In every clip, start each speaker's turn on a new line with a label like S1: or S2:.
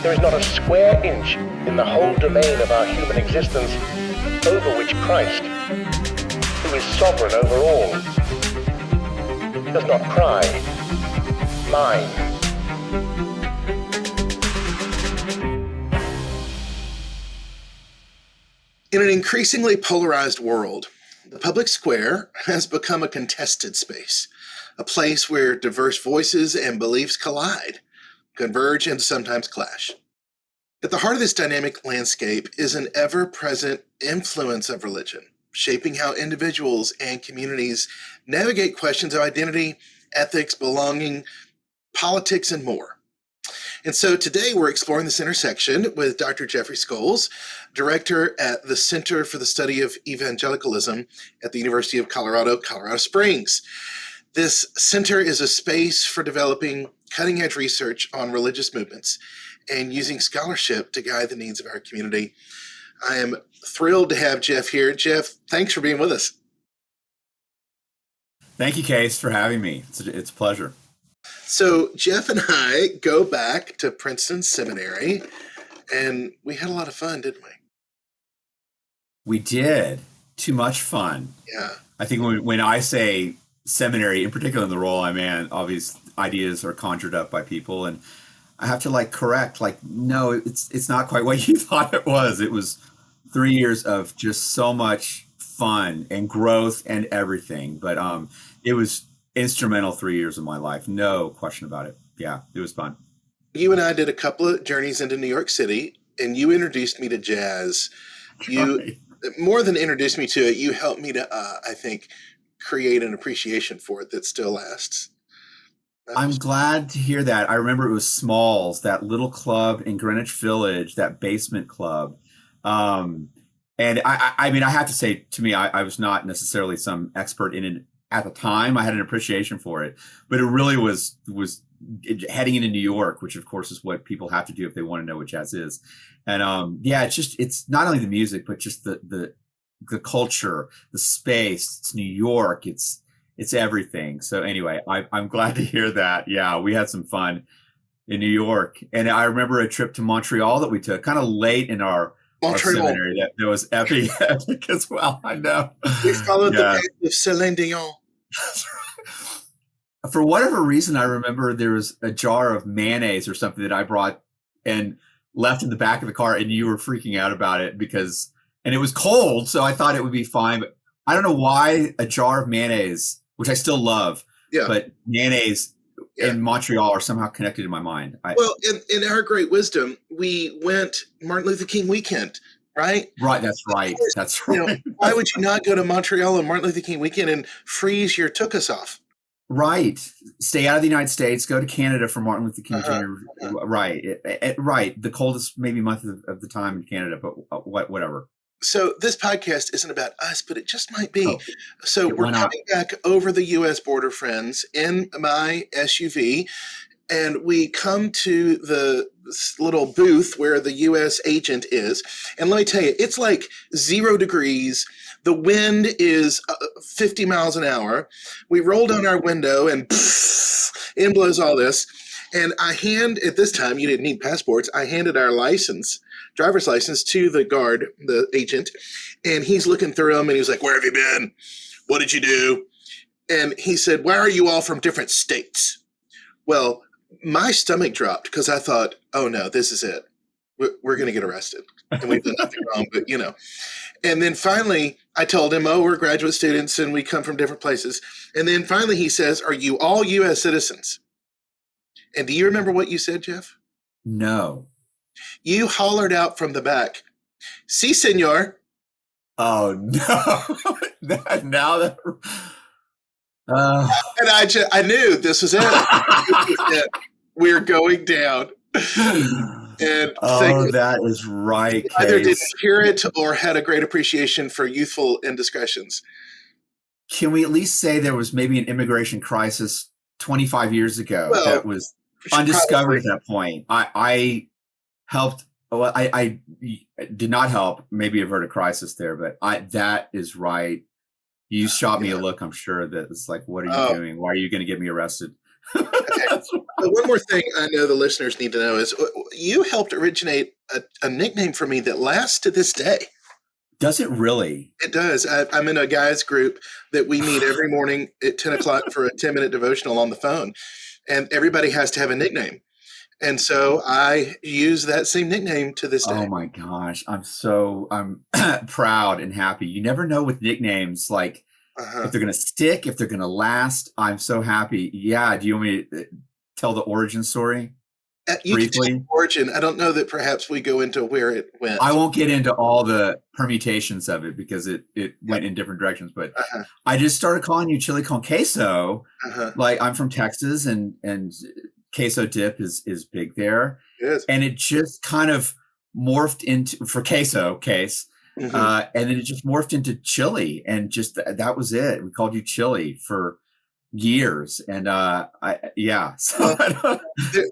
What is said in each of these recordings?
S1: There is not a square inch in the whole domain of our human existence over which Christ, who is sovereign over all, does not cry, mine.
S2: In an increasingly polarized world, the public square has become a contested space, a place where diverse voices and beliefs collide, converge, and sometimes clash. At the heart of this dynamic landscape is an ever-present influence of religion, shaping how individuals and communities navigate questions of identity, ethics, belonging, politics, and more. And so today we're exploring this intersection with Dr. Jeffrey Scholes, director at the Center for the Study of Evangelicalism at the University of Colorado, Colorado Springs. This center is a space for developing cutting-edge research on religious movements and using scholarship to guide the needs of our community. I am thrilled to have Jeff here. Jeff, thanks for being with us.
S3: Thank you, Case, for having me. It's a pleasure.
S2: So Jeff and I go back to Princeton Seminary, and we had a lot of fun, didn't we?
S3: We did. Too much fun.
S2: Yeah.
S3: I think when I say seminary, in particular in the role I'm in, all these ideas are conjured up by people, and I have to correct, no, it's not quite what you thought it was. It was 3 years of just so much fun and growth and everything. But it was instrumental 3 years of my life. No question about it. Yeah, it was fun.
S2: You and I did a couple of journeys into New York City, and you introduced me to jazz. You more than introduced me to it, you helped me to, I think, create an appreciation for it that still lasts.
S3: I'm glad to hear that. I remember it was Smalls, that little club in Greenwich Village, that basement club. And I mean, I have to say, to me, I was not necessarily some expert in it at the time. I had an appreciation for it, but it really was heading into New York, which of course is what people have to do if they want to know what jazz is. And yeah, it's not only the music, but just the culture, the space. It's New York. It's everything. So anyway, I'm glad to hear that. Yeah, we had some fun in New York. And I remember a trip to Montreal that we took kind of late in our seminary that was epic as well. I know.
S2: We followed the path of Celine Dion.
S3: For whatever reason, I remember there was a jar of mayonnaise or something that I brought and left in the back of the car, and you were freaking out about it and it was cold, so I thought it would be fine. But I don't know why a jar of mayonnaise, which I still love, but mayonnaise in Montreal are somehow connected in my mind.
S2: Well, in our great wisdom, we went Martin Luther King weekend, right?
S3: Right, that's right. That's right.
S2: Why would you not go to Montreal on Martin Luther King weekend and freeze your tuchus off?
S3: Right. Stay out of the United States, go to Canada for Martin Luther King Jr. Right. Right. The coldest maybe month of the time in Canada, but whatever.
S2: So this podcast isn't about us, but it just might be. So we're coming back over the U.S. border, friends, in my SUV, and we come to the little booth where the U.S. agent is. And let me tell you, it's like 0 degrees. The wind is 50 miles an hour. We roll down our window and in blows all this. And at this time, you didn't need passports. I handed our driver's license to the guard, the agent, and he's looking through them and he was like, "Where have you been? What did you do?" And he said, "Why are you all from different states?" Well, my stomach dropped because I thought, oh no, this is it. We're going to get arrested. And we've done nothing wrong, but And then finally I told him, "Oh, we're graduate students and we come from different places." And then finally he says, "Are you all U.S. citizens?" And do you remember what you said, Jeff?
S3: No.
S2: You hollered out from the back, "Sí, senor."
S3: Oh, no.
S2: And I knew this was it. We're going down. And
S3: that is right.
S2: Either didn't hear it or had a great appreciation for youthful indiscretions.
S3: Can we at least say there was maybe an immigration crisis 25 years ago that was undiscovered at that point? I helped. Well, I did not help maybe avert a crisis there, but that is right. You shot me a look, I'm sure, that it's like, what are you doing? Why are you going to get me arrested?
S2: Okay. So one more thing I know the listeners need to know is you helped originate a nickname for me that lasts to this day.
S3: Does it really?
S2: It does. I'm in a guys group that we meet every morning at 10 o'clock for a 10-minute devotional on the phone, and everybody has to have a nickname. And so I use that same nickname to this day.
S3: Oh my gosh. I'm proud and happy. You never know with nicknames, like
S2: Uh-huh.
S3: if they're going to stick, if they're going to last. I'm so happy. Yeah. Do you want me to tell the origin story
S2: You can tell
S3: briefly?
S2: the origin. I don't know that perhaps we go into where it went.
S3: I won't get into all the permutations of it because it went in different directions, but
S2: Uh-huh.
S3: I just started calling you chili con queso.
S2: Uh-huh.
S3: Like I'm from Texas and queso dip is big there.
S2: Yes.
S3: And it just kind of morphed into for queso case.
S2: Mm-hmm.
S3: And then it just morphed into chili and just that was it. We called you chili for years. And so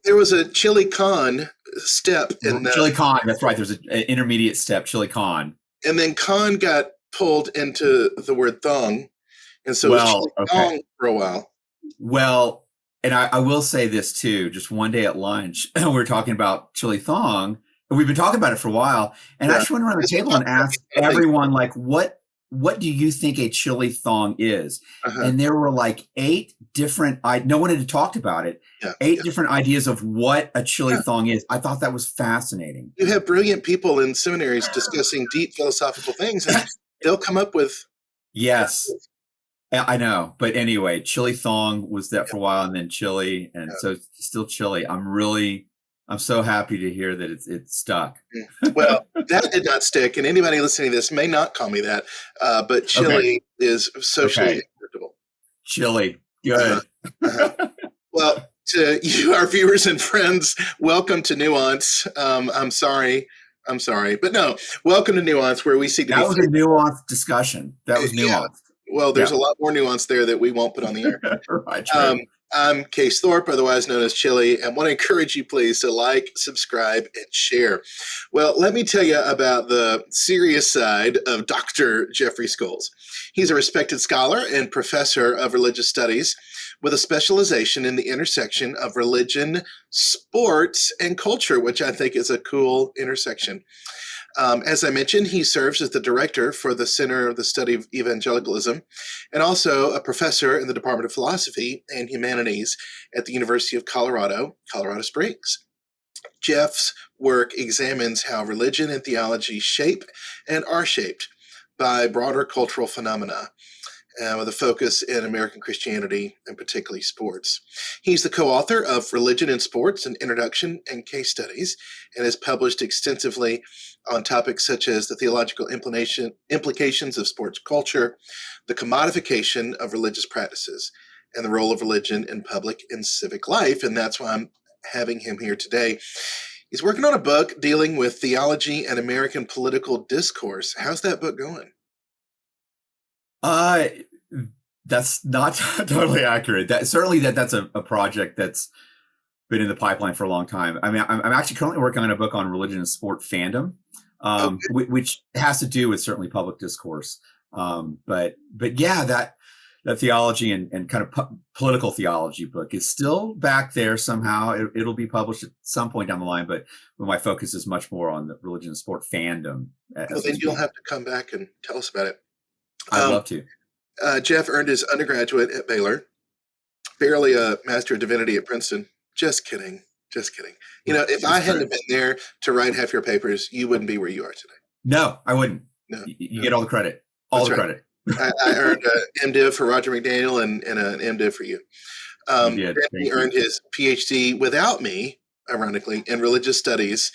S2: There was a chili con step in
S3: chili con. That's right. There's an intermediate step, chili con.
S2: And then con got pulled into the word thong. And so it was chili thong for a while.
S3: Well, and I will say this too, just one day at lunch, we were talking about chili thong. And we've been talking about it for a while. And I just went around the table and asked everyone, like, what do you think a chili thong is?
S2: Uh-huh.
S3: And there were like 8 different, no one had talked about it, 8 different ideas of what a chili thong is. I thought that was fascinating.
S2: You have brilliant people in seminaries discussing deep philosophical things, and they'll come up with.
S3: Yes, I know. But anyway, chili thong was that for a while, and then chili. And so it's still chili. I'm so happy to hear that it's stuck.
S2: Well, that did not stick, and anybody listening to this may not call me that, but chili is socially acceptable.
S3: Chili, good.
S2: Well, to you, our viewers and friends, welcome to Nuance. I'm sorry, but no, welcome to Nuance, where we seek to
S3: That was a nuanced discussion. That was nuanced.
S2: Well, there's a lot more nuance there that we won't put on the air.
S3: Right.
S2: I'm Case Thorpe, otherwise known as Chili, and want to encourage you, please, to like, subscribe, and share. Well, let me tell you about the serious side of Dr. Jeffrey Scholes. He's a respected scholar and professor of religious studies with a specialization in the intersection of religion, sports, and culture, which I think is a cool intersection. As I mentioned, he serves as the director for the Center of the Study of Evangelicalism and also a professor in the Department of Philosophy and Humanities at the University of Colorado, Colorado Springs. Jeff's work examines how religion and theology shape and are shaped by broader cultural phenomena, with a focus in American Christianity and particularly sports. He's the co-author of Religion in Sports, an Introduction and Case Studies, and has published extensively on topics such as the theological implications of sports culture, the commodification of religious practices, and the role of religion in public and civic life. And that's why I'm having him here today. He's working on a book dealing with theology and American political discourse. How's that book going?
S3: That's not totally accurate. That's a project that's been in the pipeline for a long time. I mean, I'm actually currently working on a book on religion and sport fandom, which has to do with certainly public discourse. But yeah, that theology and kind of political theology book is still back there somehow. It'll be published at some point down the line, but my focus is much more on the religion and sport fandom.
S2: Well, then you'll have to come back and tell us about it.
S3: I'd love to.
S2: Jeff earned his undergraduate at Baylor, barely a Master of Divinity at Princeton. Just kidding. You know, if I hadn't been there to write half your papers, you wouldn't be where you are today.
S3: No, I wouldn't.
S2: No,
S3: you get all the credit. All the credit.
S2: I earned an MDiv for Roger McDaniel and an MDiv for you. He earned his PhD without me, ironically, in religious studies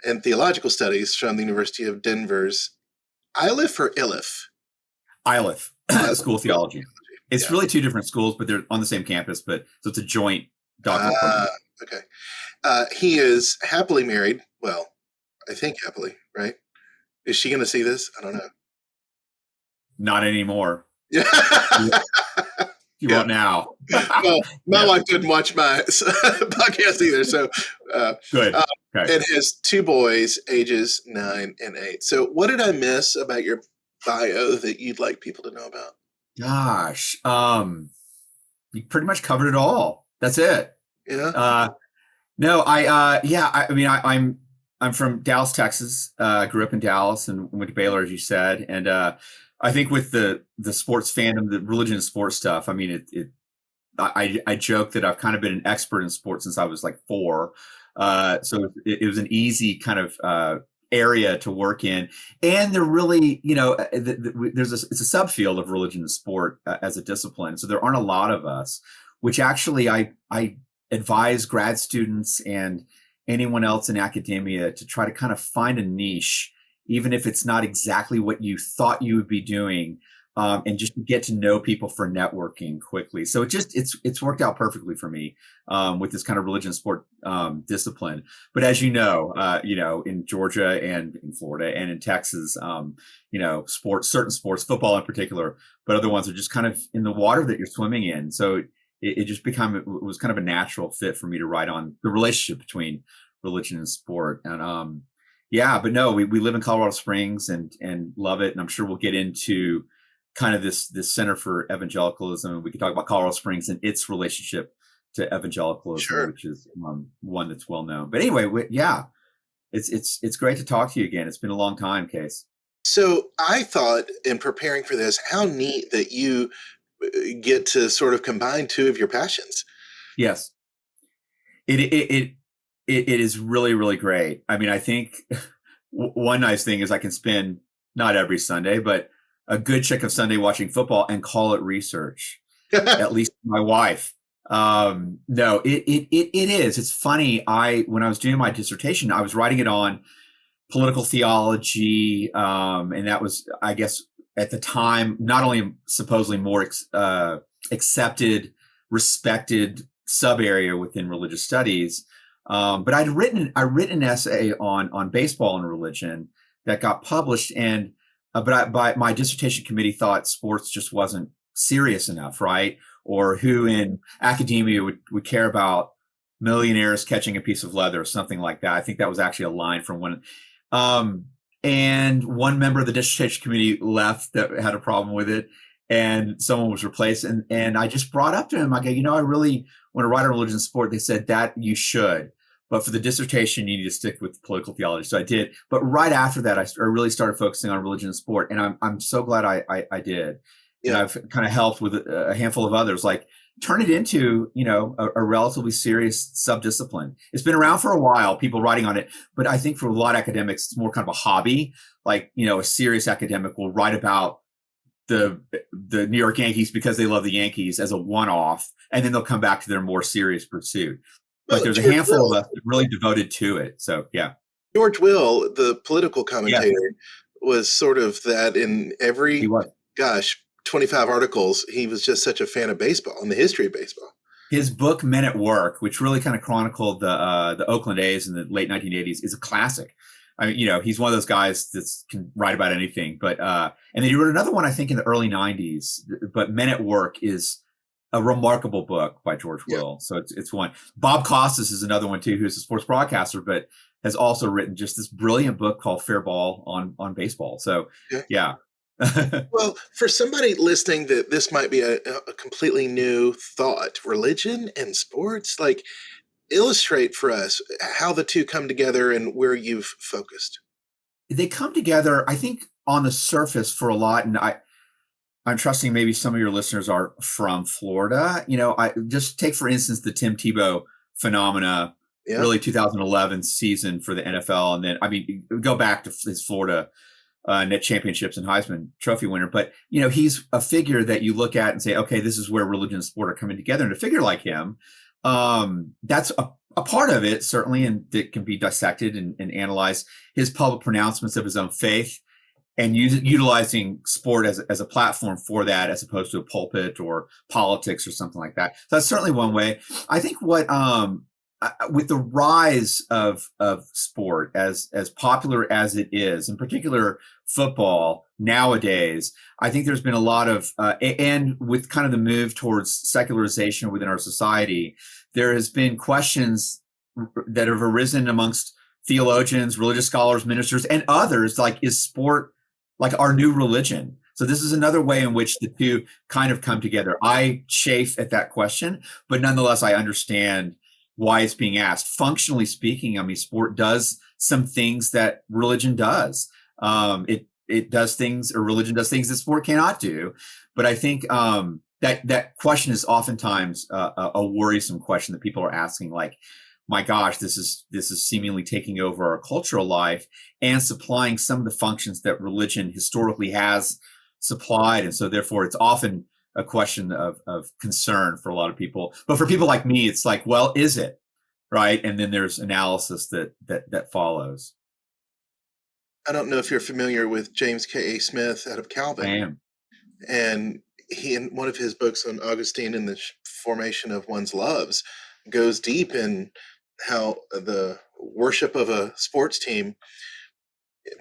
S2: and theological studies from the University of Denver's Iliff or Iliff?
S3: Iliff, School of Theology. It's really 2 different schools, but they're on the same campus. So it's a joint doctoral program.
S2: Okay. He is happily married. Well, I think happily, right? Is she going to see this? I don't know.
S3: Not anymore.
S2: Yeah.
S3: You won't now.
S2: Well, my wife didn't watch my podcast either. So
S3: good.
S2: Okay. It has 2 boys, ages 9 and 8. So what did I miss about your bio that you'd like people to know about?
S3: Gosh, you pretty much covered it all. That's it.
S2: Yeah.
S3: No, I'm from Dallas, Texas. Grew up in Dallas and went to Baylor, as you said. And I think with the sports fandom, the religion and sports stuff, I mean, I joke that I've kind of been an expert in sports since I was like 4. So it was an easy kind of area to work in. And they're really, it's a subfield of religion and sport as a discipline. So there aren't a lot of us, which actually I advise grad students and anyone else in academia to try to kind of find a niche, even if it's not exactly what you thought you would be doing, and just get to know people for networking quickly. So it's worked out perfectly for me with this kind of religion sport discipline. But as you know, in Georgia and in Florida and in Texas, certain sports, football in particular, but other ones are just kind of in the water that you're swimming in. So it was kind of a natural fit for me to write on the relationship between religion and sport. And but no, we live in Colorado Springs and love it. And I'm sure we'll get into kind of this Center for Evangelicalism. And we can talk about Colorado Springs and its relationship to evangelicalism,
S2: Sure.
S3: which is one that's well known. But anyway, it's great to talk to you again. It's been a long time, Case.
S2: So I thought in preparing for this, how neat that you get to sort of combine two of your passions.
S3: Yes, it is really, really great. I mean, I think one nice thing is I can spend not every Sunday, but a good chunk of Sunday watching football and call it research. At least my wife. No, it is. It's funny. When I was doing my dissertation, I was writing it on political theology, and that was, I guess, at the time, not only supposedly more accepted, respected sub area within religious studies, but I written an essay on baseball and religion that got published, and but my dissertation committee thought sports just wasn't serious enough, right? Or who in academia would care about millionaires catching a piece of leather or something like that. I think that was actually a line from one. And one member of the dissertation committee left that had a problem with it, and someone was replaced. And I just brought up to him, I go, I really want to write on religion and sport. They said that you should, but for the dissertation, you need to stick with political theology. So I did. But right after that, I really started focusing on religion and sport, and I'm so glad I did. Yeah. And I've kind of helped with a handful of others, like turn it into, a relatively serious subdiscipline. It's been around for a while, people writing on it, but I think for a lot of academics, it's more kind of a hobby. Like, a serious academic will write about the New York Yankees because they love the Yankees as a one-off, and then they'll come back to their more serious pursuit. But there's a handful of us really devoted to it. So, yeah.
S2: George Will, the political commentator, was sort of that in every, 25 articles. He was just such a fan of baseball and the history of baseball.
S3: His book, Men at Work, which really kind of chronicled the Oakland A's in the late 1980s, is a classic. I mean, he's one of those guys that can write about anything. But and then he wrote another one, I think, in the early 90s. But Men at Work is a remarkable book by George Will. So it's one. Bob Costas is another one, too, who's a sports broadcaster, but has also written just this brilliant book called Fair Ball on baseball. So, yeah.
S2: Well, for somebody listening, that this might be a completely new thought, religion and sports, like illustrate for us how the two come together and where you've focused.
S3: They come together, I think, on the surface for a lot. And I'm trusting maybe some of your listeners are from Florida. I just take, for instance, the Tim Tebow phenomena, really 2011 season for the NFL. And then, go back to his Florida net championships and Heisman Trophy winner. But, he's a figure that you look at and say, okay, this is where religion and sport are coming together. And a figure like him, that's a part of it, certainly, and it can be dissected and analyzed. His public pronouncements of his own faith and utilizing sport as a platform for that, as opposed to a pulpit or politics or something like that. So that's certainly one way. I think with the rise of sport, as popular as it is, in particular football nowadays, I think there's been a lot of, and with kind of the move towards secularization within our society, there has been questions that have arisen amongst theologians, religious scholars, ministers, and others, like, is sport like our new religion? So this is another way in which the two kind of come together. I chafe at that question, but nonetheless, I understand why it's being asked. Functionally speaking, I mean, sport does some things that religion does. It does things, or religion does things that sport cannot do. But I think that question is oftentimes a worrisome question that people are asking, like, my gosh, this is seemingly taking over our cultural life and supplying some of the functions that religion historically has supplied. And so therefore it's often a question of concern for a lot of people. But for people like me, it's like, well, is it? Right? And then there's analysis that follows.
S2: I don't know if you're familiar with James K.A. Smith out of Calvin.
S3: I am.
S2: And he, in one of his books on Augustine and the formation of one's loves, goes deep in how the worship of a sports team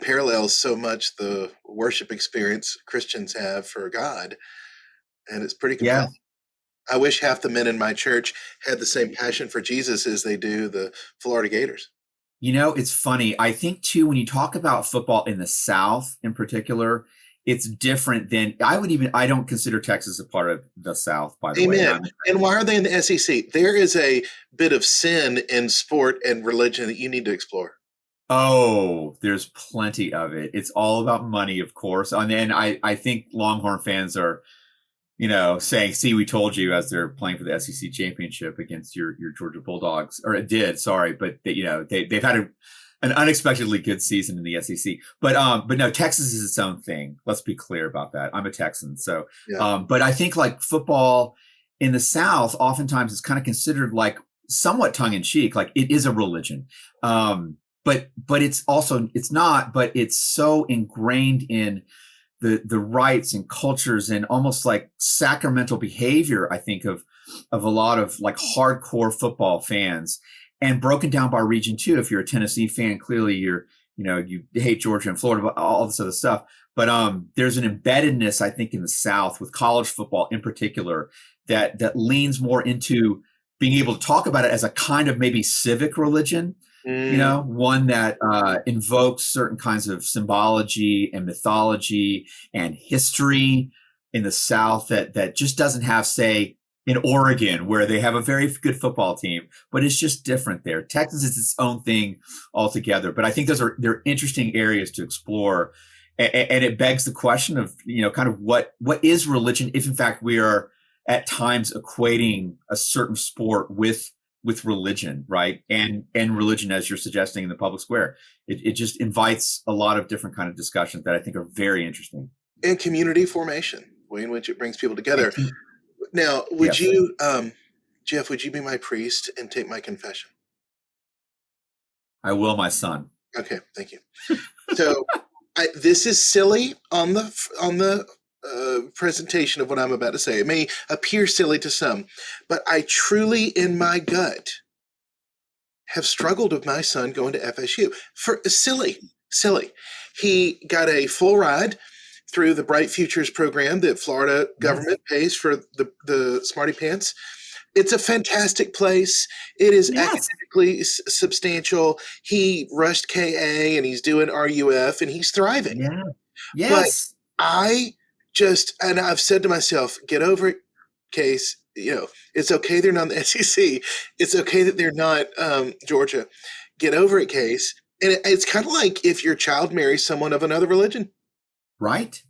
S2: parallels so much the worship experience Christians have for God. And it's pretty compelling. Yeah. I wish half the men in my church had the same passion for Jesus as they do the Florida Gators.
S3: You know, it's funny. I think, too, when you talk about football in the South in particular, it's different than I don't consider Texas a part of the South, by the way.
S2: Amen. And why are they in the SEC? There is a bit of sin in sport and religion that you need to explore.
S3: Oh, there's plenty of it. It's all about money, of course. And then I think Longhorn fans are, saying, see, we told you, as they're playing for the SEC championship against your Georgia Bulldogs, or it did, sorry, but they've had an unexpectedly good season in the SEC, but no, Texas is its own thing. Let's be clear about that. I'm a Texan, so yeah. But I think like football in the South, oftentimes it's kind of considered like somewhat tongue in cheek, like it is a religion, but it's not. But it's so ingrained in the rites and cultures and almost like sacramental behavior, I think, of a lot of like hardcore football fans. And broken down by region too. If you're a Tennessee fan, clearly you hate Georgia and Florida, all this other stuff. But there's an embeddedness, I think, in the South with college football in particular that leans more into being able to talk about it as a kind of maybe civic religion, one that invokes certain kinds of symbology and mythology and history in the South that just doesn't have, say, in Oregon, where they have a very good football team, but it's just different there. Texas is its own thing altogether. But I think they're interesting areas to explore. And it begs the question of, kind of what is religion if in fact we are at times equating a certain sport with religion, right? And religion, as you're suggesting, in the public square. It just invites a lot of different kind of discussions that I think are very interesting.
S2: And community formation, the way in which it brings people together. Now, would you, Jeff, would you be my priest and take my confession?
S3: I will, my son.
S2: Okay, thank you. So this is silly on the presentation of what I'm about to say. It may appear silly to some, but I truly, in my gut, have struggled with my son going to FSU. For silly. He got a full ride through the Bright Futures program that Florida government pays for the Smarty Pants. It's a fantastic place. It is academically substantial. He rushed KA and he's doing RUF and he's thriving.
S3: Yeah. Yes.
S2: But and I've said to myself, get over it, Case. It's okay they're not the SEC. It's okay that they're not Georgia. Get over it, Case. And it's kind of like if your child marries someone of another religion.
S3: Right.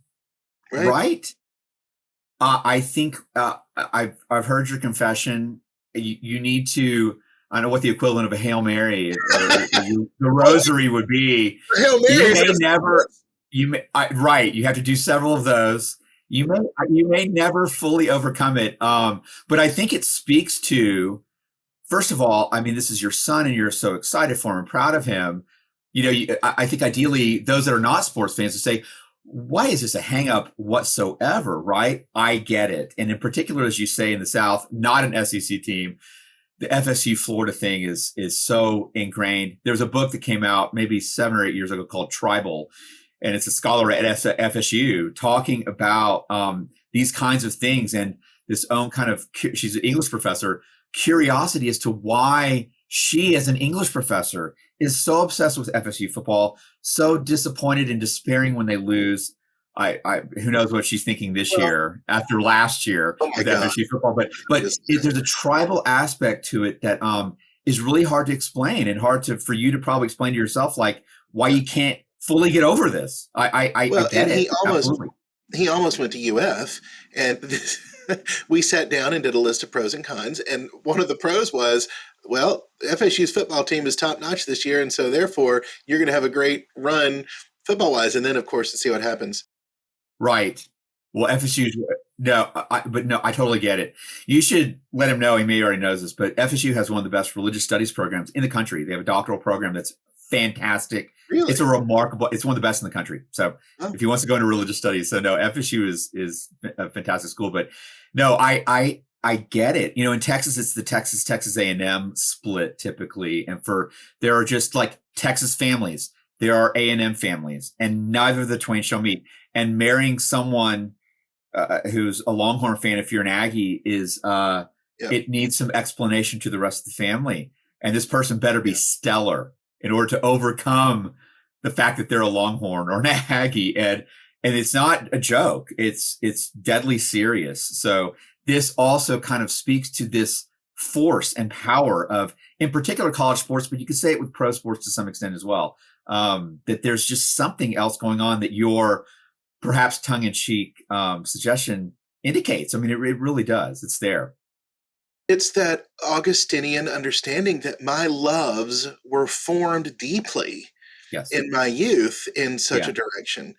S3: I think I've heard your confession. You need to. I don't know what the equivalent of a Hail Mary, the Rosary would be.
S2: Hail Mary.
S3: You have to do several of those. You may never fully overcome it. But I think it speaks to, first of all, I mean, this is your son, and you're so excited for him and proud of him. I think ideally those that are not sports fans would say, why is this a hang up whatsoever, right? I get it. And in particular, as you say, in the South, not an SEC team, the FSU Florida thing is so ingrained. There's a book that came out maybe 7 or 8 years ago called Tribal, and it's a scholar at FSU talking about these kinds of things and this own kind of, she's an English professor, curiosity as to why she, as an English professor, is so obsessed with FSU football, so disappointed and despairing when they lose, who knows what she's thinking this
S2: Well,
S3: year after last year
S2: oh my
S3: with
S2: God.
S3: FSU football. But there's a tribal aspect to it that is really hard to explain and hard for you to probably explain to yourself, like why you can't fully get over this. I
S2: Well,
S3: get
S2: and
S3: it. Absolutely.
S2: he almost went to UF, and we sat down and did a list of pros and cons. And one of the pros was, well, FSU's football team is top notch this year, and so therefore you're going to have a great run football wise. And then, of course, to see what happens.
S3: Right. Well, FSU's no, I totally get it. You should let him know. He may already knows this, but FSU has one of the best religious studies programs in the country. They have a doctoral program that's fantastic.
S2: Really?
S3: It's it's one of the best in the country. So if he wants to go into religious studies, so no, FSU is a fantastic school. But no, I get it. In Texas, it's the Texas A&M split typically, and there are just like Texas families. There are A&M families, and neither of the twain shall meet. And marrying someone who's a Longhorn fan, if you're an Aggie, it needs some explanation to the rest of the family. And this person better be stellar in order to overcome the fact that they're a Longhorn or an Aggie. And it's not a joke. It's deadly serious. So this also kind of speaks to this force and power of, in particular, college sports, but you could say it with pro sports to some extent as well, that there's just something else going on that your perhaps tongue-in-cheek suggestion indicates. I mean, it really does. It's there.
S2: It's that Augustinian understanding that my loves were formed deeply in my youth in such a direction.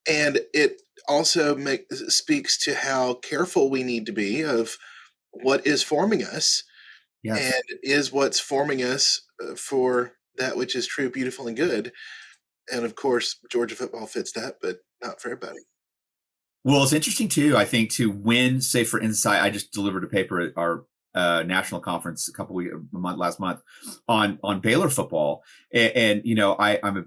S2: And it also speaks to how careful we need to be of what is forming us, and is what's forming us for that which is true, beautiful, and good. And of course, Georgia football fits that, but not for everybody.
S3: Well, it's interesting too, I think, to win, say for Insight, I just delivered a paper at our national conference last month on Baylor football. And I'm a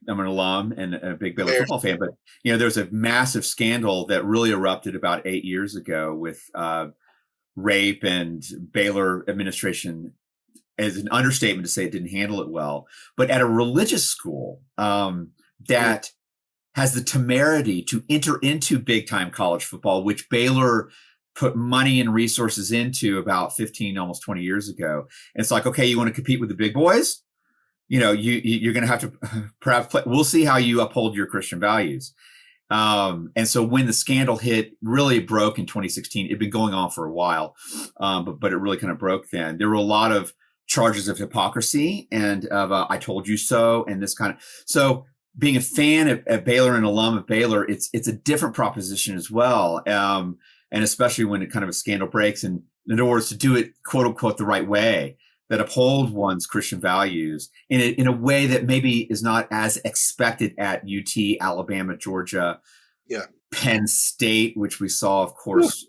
S3: I'm an alum and a big Baylor football fan, but there's a massive scandal that really erupted about 8 years ago with rape, and Baylor administration, as an understatement to say, it didn't handle it well. But at a religious school that has the temerity to enter into big time college football, which Baylor put money and resources into about 15, almost 20 years ago. And it's like, okay, you want to compete with the big boys? You're going to have to perhaps play. We'll see how you uphold your Christian values. And so when the scandal hit, really broke in 2016. It'd been going on for a while, but it really kind of broke then. There were a lot of charges of hypocrisy and of I told you so, and this kind of. So being a fan of Baylor and alum of Baylor, it's a different proposition as well. And especially when it kind of a scandal breaks, and in other words, to do it quote unquote the right way, that uphold one's Christian values in a way that maybe is not as expected at UT, Alabama, Georgia, Penn State, which we saw, of course,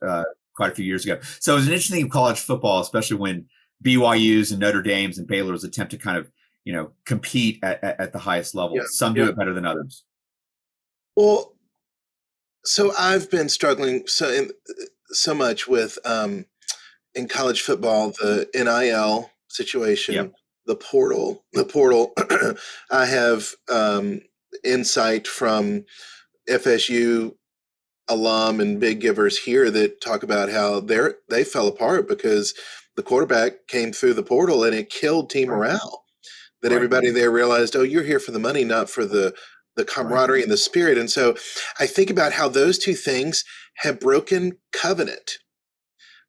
S3: quite a few years ago. So it was an interesting thing in college football, especially when BYU's and Notre Dame's and Baylor's attempt to kind of, compete at the highest level. Some do it better than others.
S2: Well, so I've been struggling so much with in college football, the NIL situation, the portal. I have insight from FSU alum and big givers here that talk about how they fell apart because the quarterback came through the portal and it killed team morale. That everybody there realized, oh, you're here for the money, not for the camaraderie and the spirit. And so I think about how those two things have broken covenant,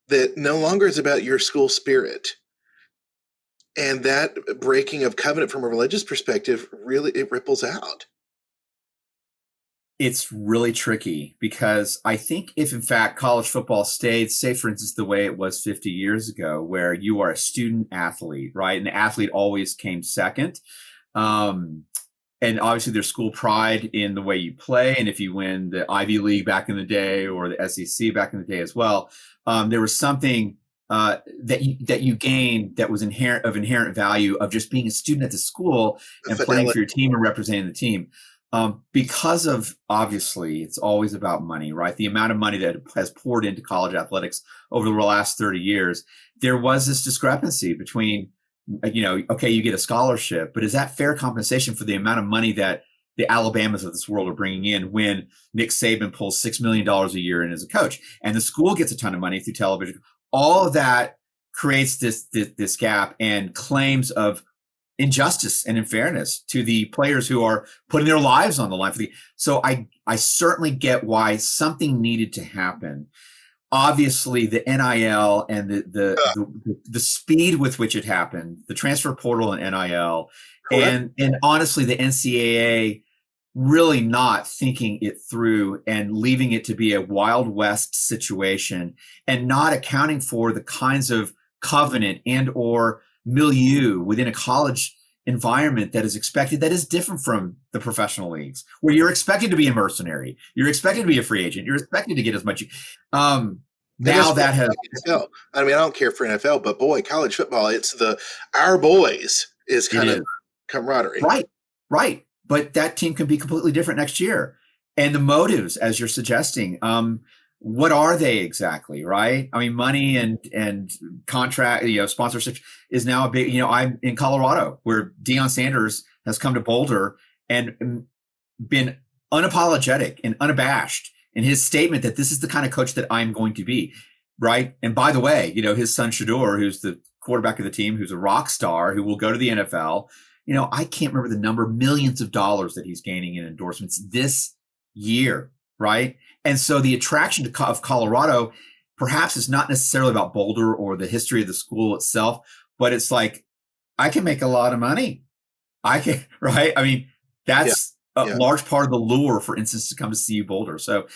S2: that no longer is about your school spirit. And that breaking of covenant from a religious perspective, really, it ripples out.
S3: It's really tricky because I think if, in fact, college football stayed, say, for instance, the way it was 50 years ago, where you are a student athlete, right? And the athlete always came second. And obviously there's school pride in the way you play. And if you win the Ivy League back in the day or the SEC back in the day as well, there was something that you gained that was inherent value of just being a student at the school and playing for your team and representing the team. Because of, obviously, it's always about money, right? The amount of money that has poured into college athletics over the last 30 years, there was this discrepancy between, okay, you get a scholarship, but is that fair compensation for the amount of money that the Alabamas of this world are bringing in when Nick Saban pulls $6 million a year in as a coach, and the school gets a ton of money through television. All of that creates this gap and claims of injustice and unfairness to the players who are putting their lives on the line so I certainly get why something needed to happen. Obviously the NIL and the speed with which it happened, the transfer portal and NIL, and honestly the NCAA really not thinking it through and leaving it to be a Wild West situation and not accounting for the kinds of covenant and or milieu within a college environment that is expected, that is different from the professional leagues, where you're expected to be a mercenary, you're expected to be a free agent, you're expected to get as much. Now that has,
S2: NFL. I mean, I don't care for NFL, but boy, college football, it's our boys is kind of camaraderie.
S3: Right. But that team can be completely different next year. And the motives, as you're suggesting, what are they exactly, right? I mean, money and contract, sponsorship is now a big, I'm in Colorado where Deion Sanders has come to Boulder and been unapologetic and unabashed in his statement that this is the kind of coach that I'm going to be, right? And by the way, his son Shador, who's the quarterback of the team, who's a rock star, who will go to the NFL, I can't remember the number, millions of dollars that he's gaining in endorsements this year, right? And so the attraction of Colorado perhaps is not necessarily about Boulder or the history of the school itself, but it's like, I can make a lot of money. I can, right? I mean, that's a large part of the lure, for instance, to come to CU Boulder. So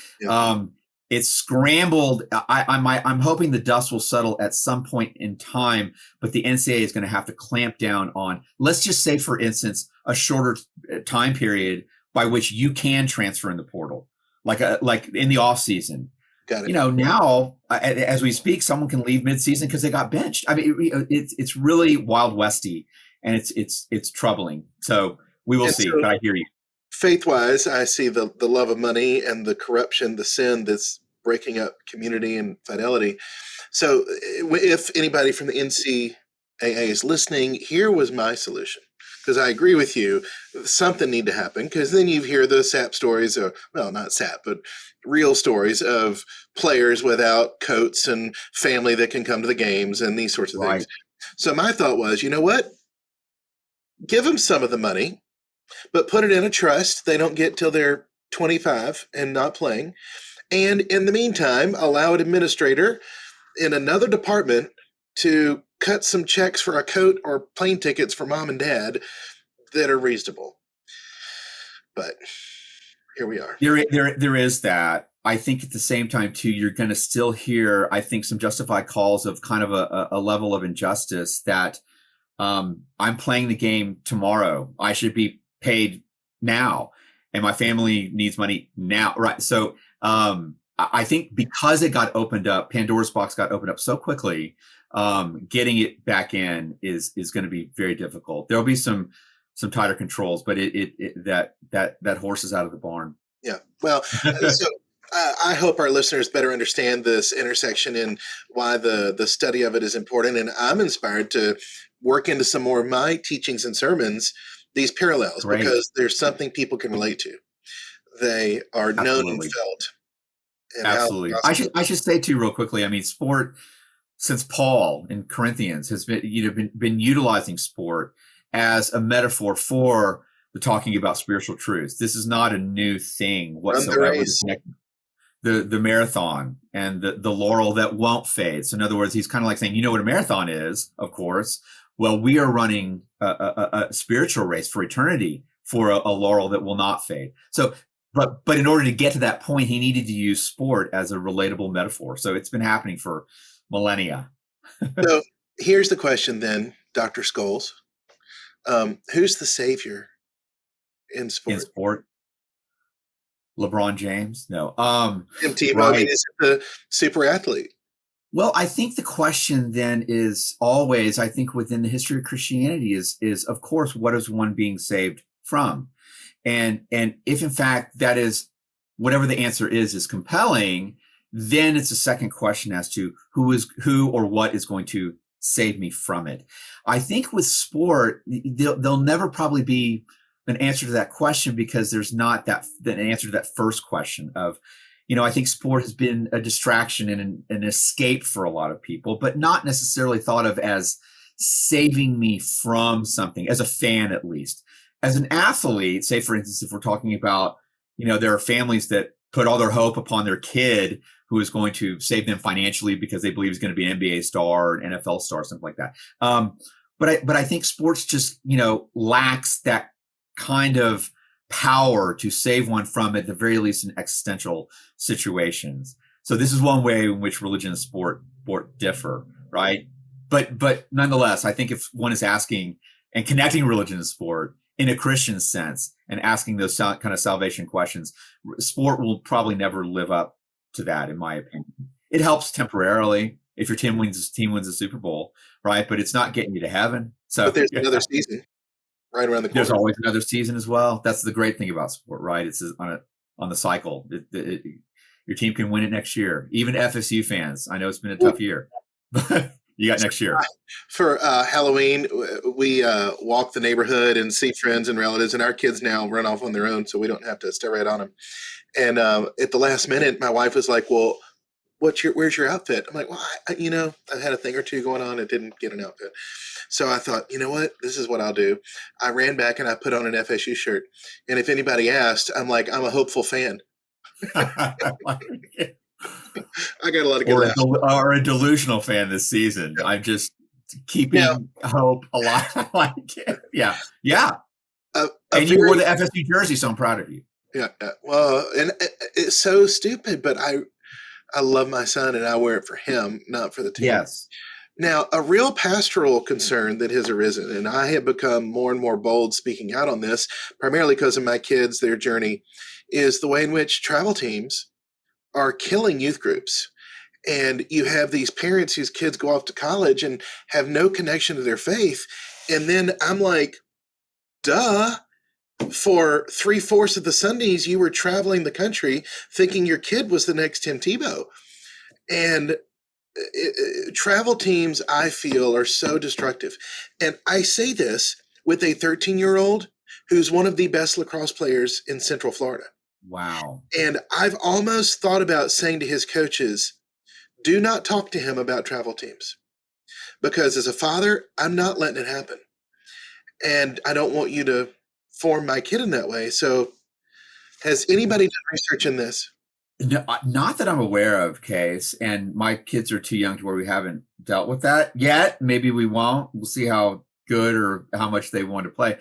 S3: it's scrambled. I'm hoping the dust will settle at some point in time, but the NCAA is going to have to clamp down on, let's just say, for instance, a shorter time period by which you can transfer in the portal, like in the off season.
S2: Got it.
S3: Now as we speak, someone can leave mid-season because they got benched. I mean, it's really Wild Westy, and it's troubling. So we will see. But I hear you.
S2: Faith-wise, I see the love of money and the corruption, the sin that's breaking up community and fidelity. So if anybody from the NCAA is listening, here was my solution. Because I agree with you, something need to happen, because then you hear the SAP stories, or, well, not SAP, but real stories of players without coats and family that can come to the games and these sorts of things. So my thought was, you know what? Give them some of the money, but put it in a trust. They don't get till they're 25 and not playing. And in the meantime, allow an administrator in another department to cut some checks for a coat or plane tickets for mom and dad that are reasonable. But here we are.
S3: There is that. I think at the same time, too, you're going to still hear, I think, some justified calls of kind of a level of injustice that I'm playing the game tomorrow. I should be paid now, and my family needs money now. Right. So I think because it got opened up, Pandora's box got opened up so quickly, getting it back in is going to be very difficult. There'll be some tighter controls, but that horse is out of the barn.
S2: Yeah. Well, so I hope our listeners better understand this intersection and why the study of it is important. And I'm inspired to work into some more of my teachings and sermons, these parallels, because there's something people can relate to. They are known and felt. And
S3: absolutely. I should say too, real quickly, I mean, sport, since Paul in Corinthians has been utilizing sport as a metaphor for the talking about spiritual truths. This is not a new thing whatsoever. The marathon and the laurel that won't fade. So in other words, he's kind of like saying, you know what a marathon is, of course. Well, we are running a spiritual race for eternity for a laurel that will not fade. So, but in order to get to that point, he needed to use sport as a relatable metaphor. So it's been happening for millennia.
S2: So here's the question then, Dr. Scholes. Who's the savior in sport?
S3: In sport? LeBron James? No.
S2: Tim Tebow, I mean, is it the super athlete?
S3: Well, I think the question then is always, I think within the history of Christianity is of course, what is one being saved from? And if in fact that is, whatever the answer is compelling, then it's a second question as to who or what is going to save me from it. I think with sport, there'll never probably be an answer to that question, because there's not an answer to that first question of, I think sport has been a distraction and an escape for a lot of people, but not necessarily thought of as saving me from something, as a fan at least. As an athlete, say for instance, if we're talking about, there are families that put all their hope upon their kid who is going to save them financially because they believe he's going to be an NBA star or an NFL star, something like that. But I think sports just, lacks that kind of power to save one from, at the very least, in existential situations. So this is one way in which religion and sport differ, right? But nonetheless, I think if one is asking and connecting religion and sport in a Christian sense and asking those kind of salvation questions, sport will probably never live up to that, in my opinion. It helps temporarily if your team wins the Super Bowl, right? But it's not getting you to heaven. So
S2: but there's another season right around the corner.
S3: There's always another season as well. That's the great thing about sport, right? It's on the cycle. Your team can win it next year. Even FSU fans, I know it's been a tough year, but you got next year.
S2: For Halloween, we walk the neighborhood and see friends and relatives, and our kids now run off on their own, so we don't have to stare right on them. And at the last minute, my wife was like, "Well, where's your outfit?" I'm like, "Well, I had a thing or two going on and didn't get an outfit." So I thought, you know what? This is what I'll do. I ran back and I put on an FSU shirt. And if anybody asked, I'm like, I'm a hopeful fan. I got a lot of good laughs.
S3: Or a delusional fan this season. I'm just keeping hope alive. Yeah. And you wore the FSU jersey, so I'm proud of you.
S2: Yeah. Well, and it's so stupid, but I love my son and I wear it for him, not for the team.
S3: Yes.
S2: Now, a real pastoral concern that has arisen, and I have become more and more bold speaking out on this, primarily because of my kids, their journey, is the way in which travel teams are killing youth groups. And you have these parents whose kids go off to college and have no connection to their faith. And then I'm like, duh, for 3/4 of the Sundays, you were traveling the country thinking your kid was the next Tim Tebow. And travel teams, I feel, are so destructive. And I say this with a 13-year-old who's one of the best lacrosse players in Central Florida.
S3: Wow.
S2: And I've almost thought about saying to his coaches, do not talk to him about travel teams. Because as a father, I'm not letting it happen. And I don't want you to form my kid in that way. So has anybody done research in this?
S3: No, not that I'm aware of, Case. And my kids are too young to where we haven't dealt with that yet. Maybe we won't. We'll see how good or how much they want to play.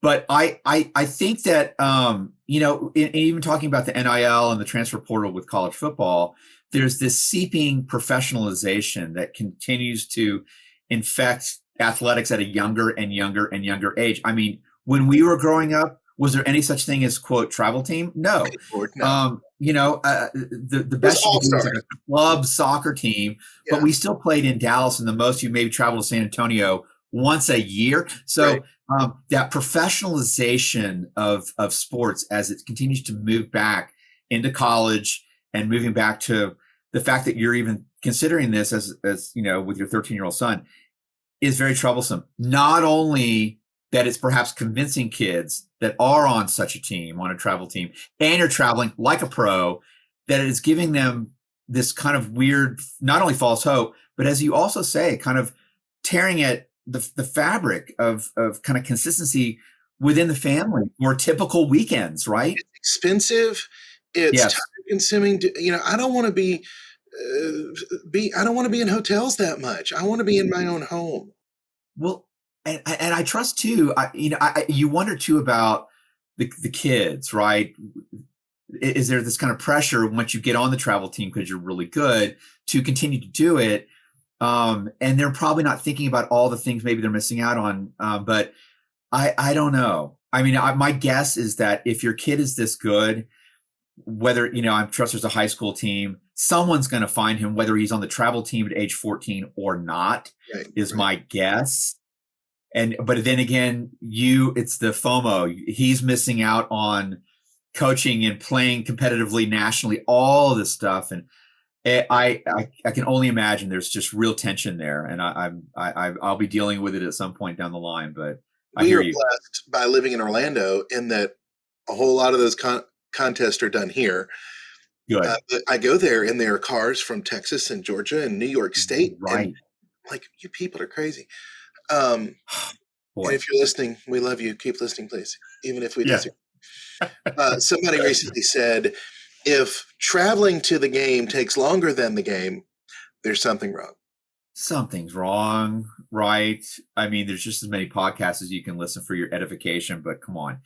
S3: But I think that, even talking about the NIL and the transfer portal with college football, there's this seeping professionalization that continues to infect athletics at a younger and younger and younger age. I mean, when we were growing up, was there any such thing as, quote, travel team? No.
S2: No.
S3: The best you could do was like a club soccer team, but we still played in Dallas, and the most you maybe traveled to San Antonio once a year. So that professionalization of sports as it continues to move back into college and moving back to the fact that you're even considering this as with your 13-year-old son is very troublesome. Not only that it's perhaps convincing kids that are on such a team, on a travel team, and you're traveling like a pro, that it's giving them this kind of weird, not only false hope, but as you also say, kind of tearing at the fabric of kind of consistency within the family or typical weekends, right?
S2: It's expensive. It's time consuming. I don't want to be I don't want to be in hotels that much. I want to be in my own home.
S3: Well, and I trust too. You wonder too about the kids, right? Is there this kind of pressure once you get on the travel team because you're really good to continue to do it? And they're probably not thinking about all the things maybe they're missing out on. But I don't know. I mean, my guess is that if your kid is this good, whether, I trust there's a high school team, someone's going to find him, whether he's on the travel team at age 14 or not, is my guess. But then again, it's the FOMO. He's missing out on coaching and playing competitively nationally, all of this stuff. And I can only imagine there's just real tension there. And I'll be dealing with it at some point down the line, but I
S2: We
S3: hear
S2: are
S3: you.
S2: blessed by living in Orlando in that a whole lot of those contests are done here.
S3: Good.
S2: But I go there and there are cars from Texas and Georgia and New York State, and
S3: Right.
S2: like, you people are crazy. And
S3: Boy.
S2: if you're listening, we love you. Keep listening, please, even if we
S3: Yeah.
S2: disagree. Somebody recently said, if traveling to the game takes longer than the game, there's something wrong.
S3: Something's wrong, right? I mean, there's just as many podcasts as you can listen for your edification, but come on.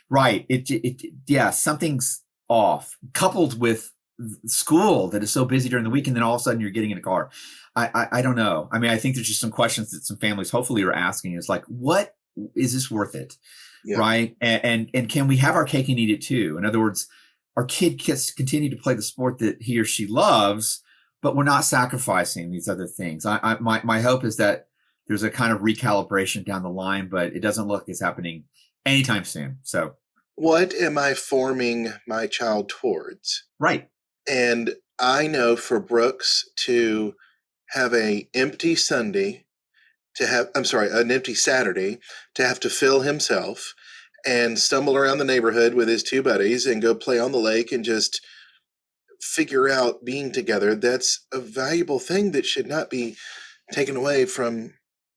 S3: Right. Yeah, something's off, coupled with school that is so busy during the week, and then all of a sudden you're getting in a car. I don't know. I mean, I think there's just some questions that some families hopefully are asking is like, what is this worth it?
S2: Yeah.
S3: Right. And can we have our cake and eat it too? In other words, our kid gets to continue to play the sport that he or she loves, but we're not sacrificing these other things. My hope is that there's a kind of recalibration down the line, but it doesn't look like it's happening anytime soon. So
S2: what am I forming my child towards?
S3: right.
S2: And I know for Brooks to have an empty Saturday, to have to fill himself and stumble around the neighborhood with his two buddies and go play on the lake and just figure out being together, that's a valuable thing that should not be taken away from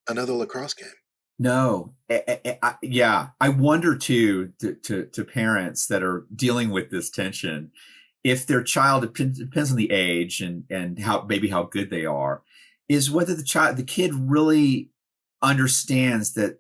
S2: another lacrosse game.
S3: No, yeah. I wonder too, to parents that are dealing with this tension, if their child, it depends on the age and how good they are, is whether the kid really understands that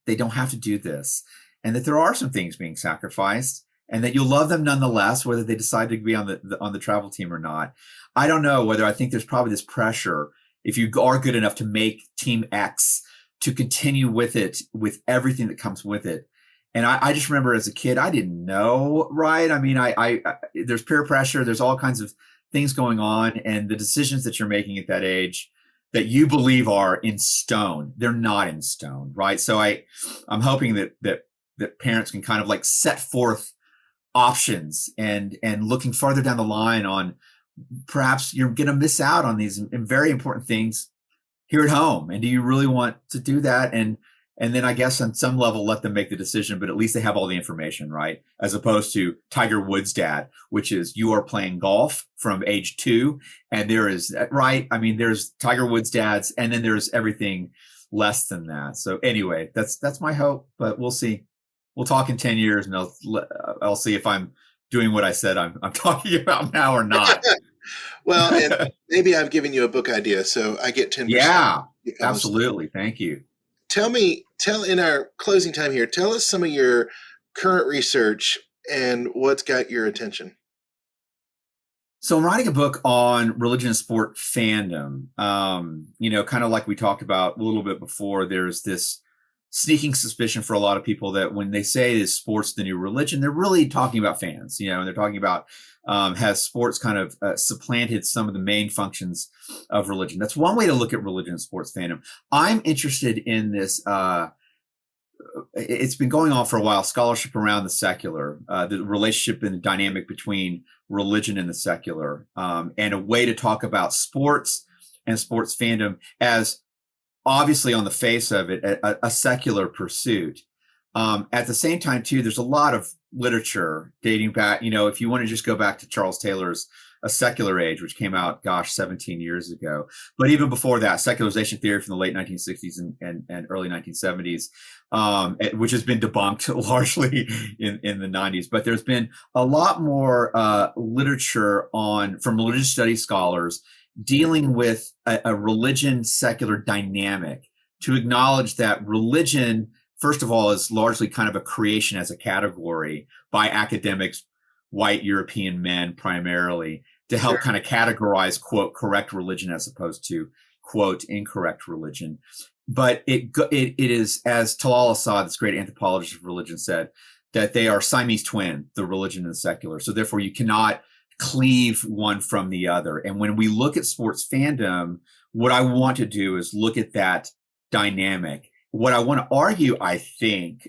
S3: they don't have to do this, and that there are some things being sacrificed, and that you'll love them nonetheless, whether they decide to be on the travel team or not. I don't know whether I think there's probably this pressure, if you are good enough to make Team X, to continue with it, with everything that comes with it. And I just remember as a kid, I didn't know, right? I mean, I there's peer pressure, there's all kinds of things going on, and the decisions that you're making at that age that you believe are in stone, they're not in stone, right? So I'm hoping that parents can kind of like set forth options and looking farther down the line on perhaps you're going to miss out on these very important things here at home. And do you really want to do that? And then I guess on some level, let them make the decision, but at least they have all the information, right? As opposed to Tiger Woods' dad, which is you are playing golf from age 2. And there is, right? I mean, there's Tiger Woods' dads, and then there's everything less than that. So anyway, that's my hope, but we'll see. We'll talk in 10 years and I'll see if I'm doing what I said I'm talking about now or not.
S2: Well, and maybe I've given you a book idea, so I get 10%.
S3: Yeah, absolutely. Thank you.
S2: Tell in our closing time here, tell us some of your current research and what's got your attention.
S3: So I'm writing a book on religion and sport fandom. Kind of like we talked about a little bit before, there's this sneaking suspicion for a lot of people that when they say is sports the new religion, they're really talking about fans, and they're talking about has sports kind of supplanted some of the main functions of religion. That's one way to look at religion and sports fandom. I'm interested in this. It's been going on for a while, scholarship around the secular, the relationship and the dynamic between religion and the secular, and a way to talk about sports and sports fandom as obviously on the face of it, a secular pursuit. At the same time, too, there's a lot of literature dating back, if you want to just go back to Charles Taylor's A Secular Age, which came out, 17 years ago. But even before that, secularization theory from the late 1960s and early 1970s, which has been debunked largely in the 90s. But there's been a lot more literature from religious studies scholars dealing with a religion secular dynamic, to acknowledge that religion, first of all, is largely kind of a creation as a category by academics, white European men primarily, to help kind of categorize, quote, correct religion as opposed to, quote, incorrect religion. But it is, as Talal Asad, this great anthropologist of religion, said, that they are Siamese twin, the religion and the secular. So therefore you cannot cleave one from the other. And when we look at sports fandom, what I want to do is look at that dynamic. What I want to argue, I think,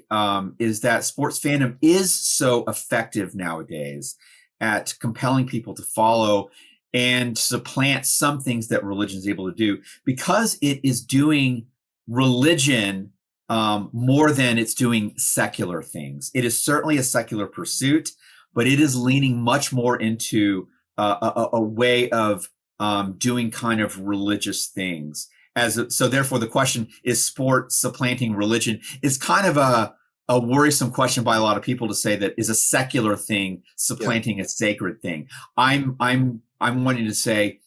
S3: is that sports fandom is so effective nowadays at compelling people to follow and supplant some things that religion is able to do, because it is doing religion more than it's doing secular things. It is certainly a secular pursuit, but it is leaning much more into a way of doing kind of religious things. So therefore, the question, is sport supplanting religion, is kind of a worrisome question by a lot of people, to say that is a secular thing supplanting a sacred thing. I'm wanting to say,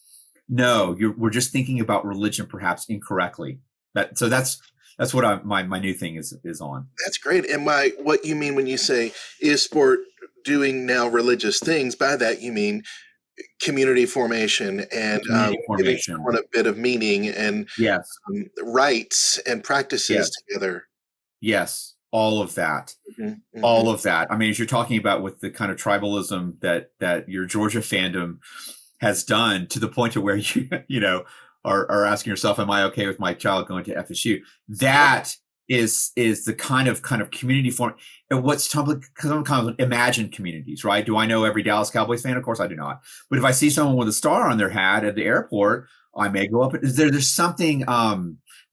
S3: no, we're just thinking about religion perhaps incorrectly. That's what my new thing is on.
S2: That's great. And what you mean when you say, is sport doing now religious things? By that you mean community formation and giving someone a bit of meaning and
S3: yes,
S2: rites and practices together.
S3: Yes, all of that. Mm-hmm. All of that. I mean, as you're talking about with the kind of tribalism that your Georgia fandom has done, to the point to where you know are asking yourself, am I okay with my child going to FSU? That is the kind of community form. And what's kind of imagined communities, right? Do I know every Dallas Cowboys fan? Of course I do not. But if I see someone with a star on their hat at the airport, I may go up. There's something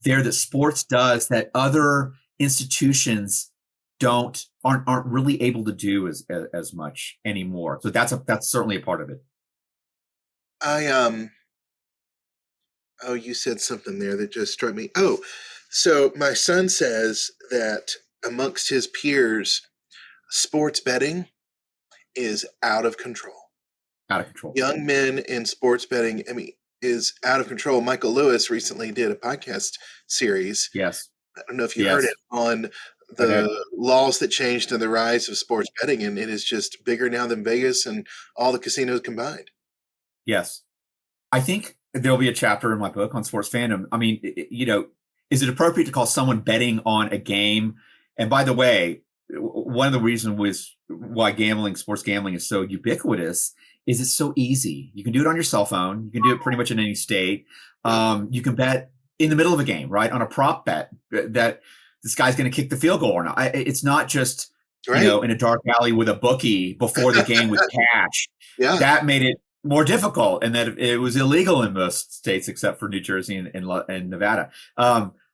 S3: there that sports does that other institutions aren't really able to do as much anymore. So that's certainly a part of it.
S2: You said something there that just struck me. Oh, so my son says that amongst his peers, sports betting is out of control.
S3: Out of control.
S2: Young men in sports betting, is out of control. Michael Lewis recently did a podcast series.
S3: Yes.
S2: I don't know if you heard it, on the laws that changed and the rise of sports betting, and it is just bigger now than Vegas and all the casinos combined.
S3: Yes. I think there'll be a chapter in my book on sports fandom. I mean, is it appropriate to call someone betting on a game? And by the way, one of the reasons why sports gambling is so ubiquitous is it's so easy. You can do it on your cell phone. You can do it pretty much in any state. You can bet in the middle of a game, right? On a prop bet that this guy's going to kick the field goal or not. It's not just, in a dark alley with a bookie before the game with cash.
S2: Yeah.
S3: That made it more difficult, and that it was illegal in most states except for New Jersey and Nevada.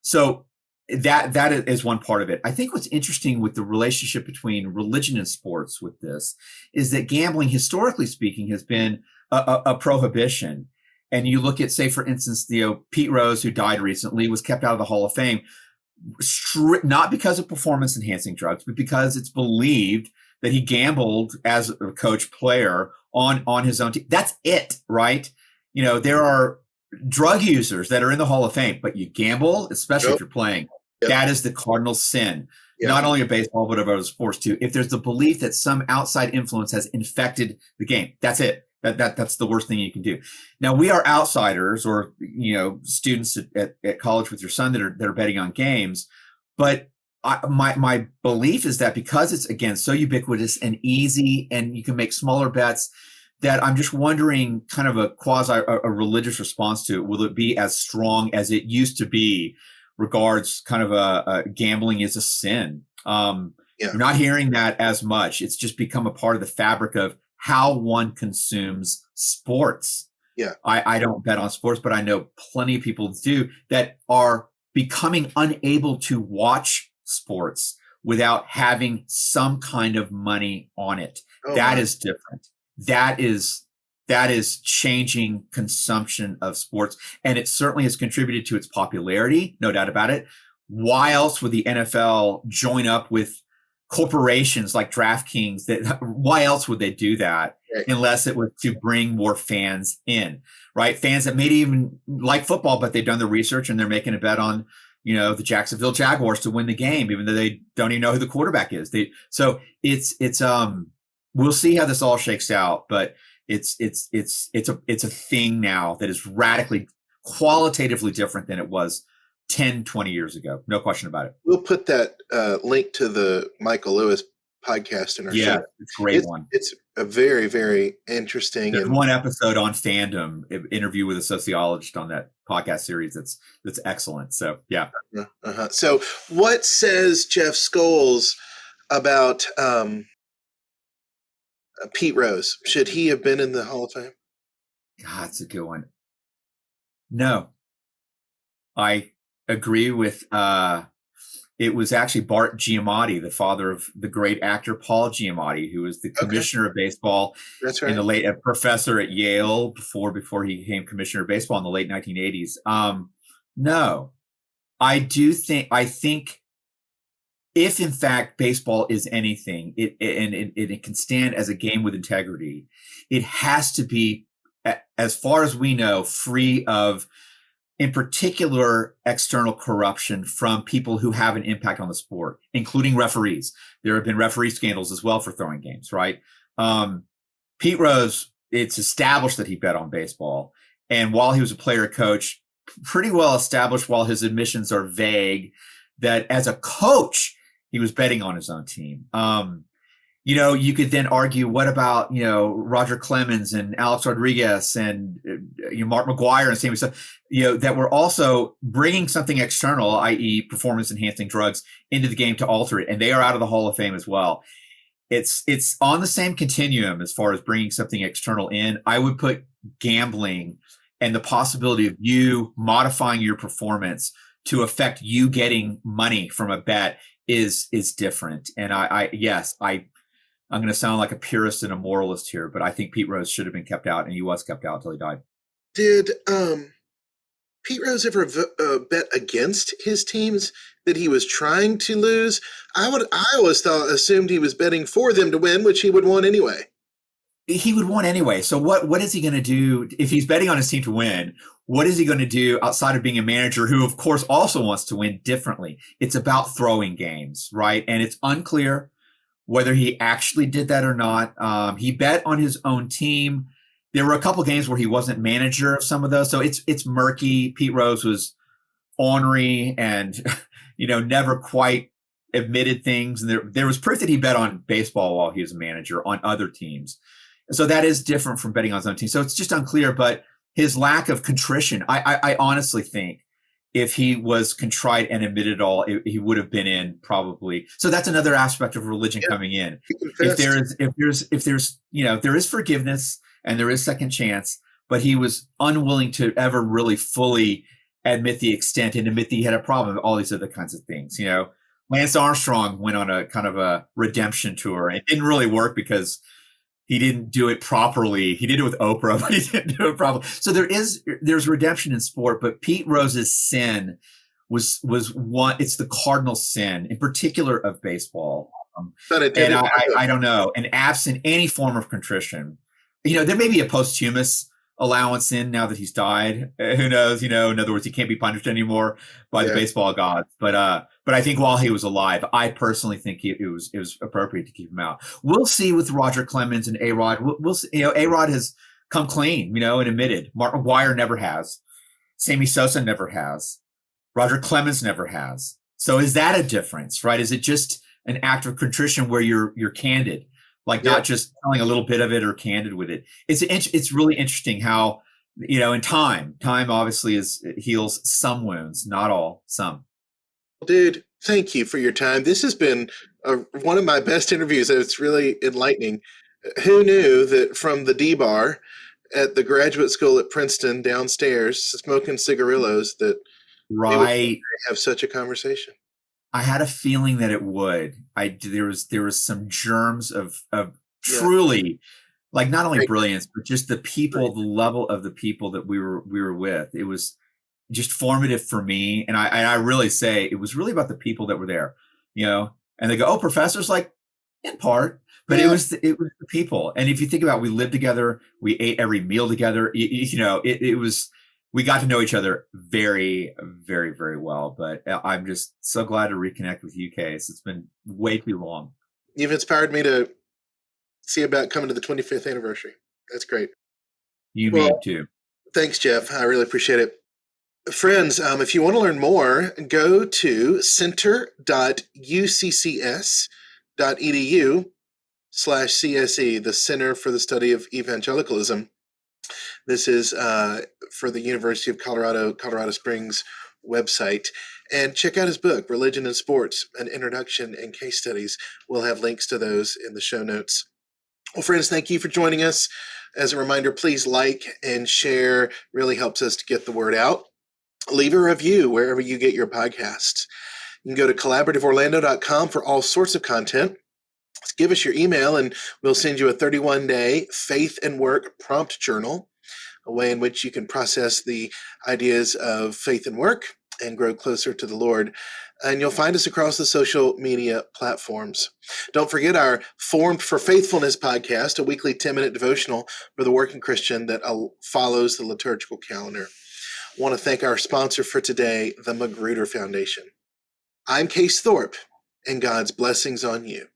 S3: So that is one part of it. I think what's interesting with the relationship between religion and sports with this is that gambling, historically speaking, has been a prohibition. And you look at, say, for instance, Pete Rose, who died recently, was kept out of the Hall of Fame, not because of performance-enhancing drugs, but because it's believed that he gambled as a coach player on his own team. That's it, right? There are drug users that are in the Hall of Fame, but you gamble, especially if you're playing. Yep. That is the cardinal sin, not only of baseball, but of other sports too. If there's the belief that some outside influence has infected the game, that's it. That's the worst thing you can do. Now, we are outsiders, or students at college with your son that are betting on games, but my belief is that because it's, again, so ubiquitous and easy, and you can make smaller bets, that I'm just wondering, kind of a religious response to it, will it be as strong as it used to be? Regards kind of a gambling is a sin. You're not hearing that as much. It's just become a part of the fabric of how one consumes sports.
S2: Yeah,
S3: I don't bet on sports, but I know plenty of people do, that are becoming unable to watch sports without having some kind of money on it. That is different. That is changing consumption of sports, and it certainly has contributed to its popularity, no doubt about it. Why else would the NFL join up with corporations like DraftKings? Why else would they do that unless it was to bring more fans in, right? Fans that maybe even like football, but they've done the research and they're making a bet on, the Jacksonville Jaguars to win the game, even though they don't even know who the quarterback is. So we'll see how this all shakes out, but it's a thing now that is radically, qualitatively different than it was 10, 20 years ago. No question about it.
S2: We'll put that link to the Michael Lewis podcast in our show.
S3: It's a great one.
S2: It's a very, very interesting.
S3: There's one episode on fandom, interview with a sociologist on that podcast series. That's excellent. So, yeah.
S2: So what says Jeff Scholes about Pete Rose? Should he have been in the Hall of Fame?
S3: God, that's a good one. No. I agree with it was actually Bart Giamatti, the father of the great actor Paul Giamatti, who was the
S2: Okay,
S3: commissioner of baseball
S2: that's
S3: in
S2: right.
S3: the late, a professor at Yale before he became commissioner of baseball in the late 1980s. No, I think if in fact baseball is anything, it can stand as a game with integrity, it has to be, as far as we know, free of, in particular, external corruption from people who have an impact on the sport, including referees. There have been referee scandals as well for throwing games, right? Pete Rose, it's established that he bet on baseball. And while he was a player coach, pretty well established, while his admissions are vague, that as a coach, he was betting on his own team. You could then argue, what about, Roger Clemens and Alex Rodriguez and Mark McGuire and same stuff, that were also bringing something external, i.e. performance enhancing drugs, into the game to alter it. And they are out of the Hall of Fame as well. It's on the same continuum as far as bringing something external in. I would put gambling and the possibility of you modifying your performance to affect you getting money from a bet is different. And I'm going to sound like a purist and a moralist here, but I think Pete Rose should have been kept out, and he was kept out until he died.
S2: Did Pete Rose ever bet against his teams that he was trying to lose? I always assumed he was betting for them to win, which he would want anyway.
S3: He would want anyway. So what is he going to do if he's betting on his team to win? What is he going to do outside of being a manager who, of course, also wants to win differently? It's about throwing games, right? And it's unclear whether he actually did that or not. He bet on his own team. There were a couple games where he wasn't manager of some of those, so it's murky. Pete Rose was ornery and never quite admitted things. And there was proof that he bet on baseball while he was a manager on other teams. So that is different from betting on his own team. So it's just unclear. But his lack of contrition, I honestly think, if he was contrite and admitted all, he would have been in probably. So that's another aspect of religion coming in. If there is forgiveness and there is second chance, but he was unwilling to ever really fully admit the extent and admit that he had a problem, all these other kinds of things. Lance Armstrong went on a kind of a redemption tour. It didn't really work because he didn't do it properly. He did it with Oprah, but he didn't do it properly. So there's redemption in sport, but Pete Rose's sin was one. It's the cardinal sin, in particular of baseball. And I don't know. And absent any form of contrition, there may be a posthumous allowance in now that he's died. Who knows? In other words, he can't be punished anymore by the baseball gods. But I think while he was alive, I personally think it was appropriate to keep him out. We'll see with Roger Clemens and A-Rod. We'll see. A-Rod has come clean, and admitted. Mark McGuire never has. Sammy Sosa never has. Roger Clemens never has. So is that a difference, right? Is it just an act of contrition where you're candid, not just telling a little bit of it or candid with it? It's really interesting how, in time obviously heals some wounds, not all, some.
S2: Dude, thank you for your time. This has been one of my best interviews. It's really enlightening. Who knew that from the D bar at the graduate school at Princeton downstairs, smoking cigarillos, that we would have such a conversation?
S3: I had a feeling that it would. There was some germs of truly, not only brilliance, but just the people, the level of the people that we were with. It was just formative for me. And I really say it was really about the people that were there, and they go, oh, professors, in part, but it was the people. And if you think about it, we lived together, we ate every meal together, it was, we got to know each other very, very, very well. But I'm just so glad to reconnect with you, Case. It's been way too long.
S2: You've inspired me to see about coming to the 25th anniversary. That's great.
S3: Me too.
S2: Thanks, Jeff. I really appreciate it. Friends, if you want to learn more, go to center.uccs.edu/CSE, the Center for the Study of Evangelicalism. This is for the University of Colorado Springs website. And check out his book, Religion and Sports, An Introduction and Case Studies. We'll have links to those in the show notes. Well, friends, thank you for joining us. As a reminder, please like and share. Really helps us to get the word out. Leave a review wherever you get your podcasts. You can go to collaborativeorlando.com for all sorts of content. Give us your email and we'll send you a 31-day faith and work prompt journal, a way in which you can process the ideas of faith and work and grow closer to the Lord. And you'll find us across the social media platforms. Don't forget our Formed for Faithfulness podcast, a weekly 10-minute devotional for the working Christian that follows the liturgical calendar. I want to thank our sponsor for today, the Magruder Foundation. I'm Case Thorpe, and God's blessings on you.